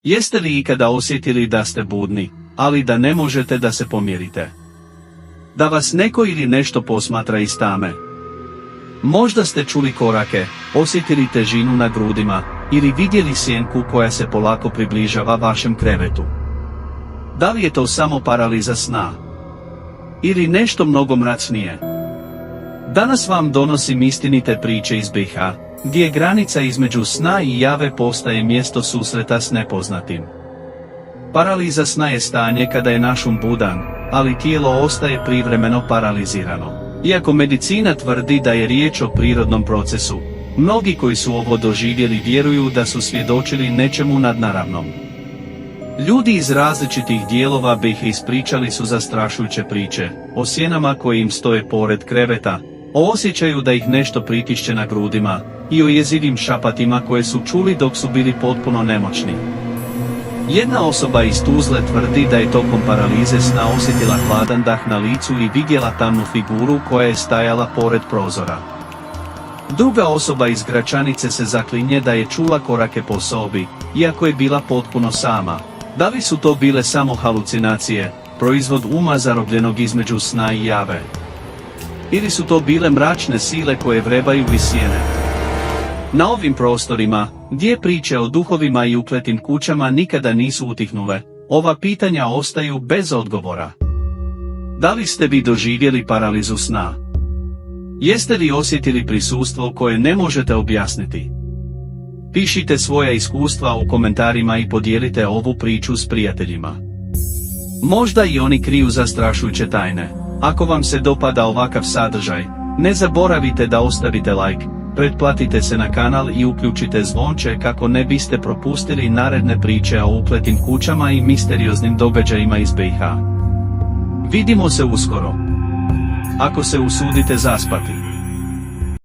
Jeste li ikada osjetili da ste budni, ali da ne možete da se pomirite? Da vas neko ili nešto posmatra iz tame? Možda ste čuli korake, osjetili težinu na grudima, ili vidjeli sjenku koja se polako približava vašem krevetu. Da li je to samo paraliza sna? Ili nešto mnogo mračnije? Danas vam donosim istinite priče iz BiH, gdje granica između sna i jave postaje mjesto susreta s nepoznatim. Paraliza sna je stanje kada je naš budan, ali tijelo ostaje privremeno paralizirano. Iako medicina tvrdi da je riječ o prirodnom procesu, mnogi koji su ovo doživjeli vjeruju da su svjedočili nečemu nadnaravnom. Ljudi iz različitih dijelova BiH ispričali su zastrašujuće priče, o sjenama koji im stoje pored kreveta, o osjećaju da ih nešto pritišće na grudima, i o jezivim šapatima koje su čuli dok su bili potpuno nemoćni. Jedna osoba iz Tuzle tvrdi da je tokom paralize sna osjetila hladan dah na licu i vidjela tamnu figuru koja je stajala pored prozora. Druga osoba iz Gračanice se zaklinje da je čula korake po sobi, iako je bila potpuno sama. Da li su to bile samo halucinacije, proizvod uma zarobljenog između sna i jave? Ili su to bile mračne sile koje vrebaju iz sjene? Na ovim prostorima, gdje priče o duhovima i ukletim kućama nikada nisu utihnule, ova pitanja ostaju bez odgovora. Da li ste vi doživjeli paralizu sna? Jeste li osjetili prisustvo koje ne možete objasniti? Pišite svoja iskustva u komentarima i podijelite ovu priču s prijateljima. Možda i oni kriju zastrašujuće tajne. Ako vam se dopada ovakav sadržaj, ne zaboravite da ostavite like, pretplatite se na kanal i uključite zvonče kako ne biste propustili naredne priče o ukletim kućama i misterioznim događajima iz BiH. Vidimo se uskoro. Ako se usudite zaspati.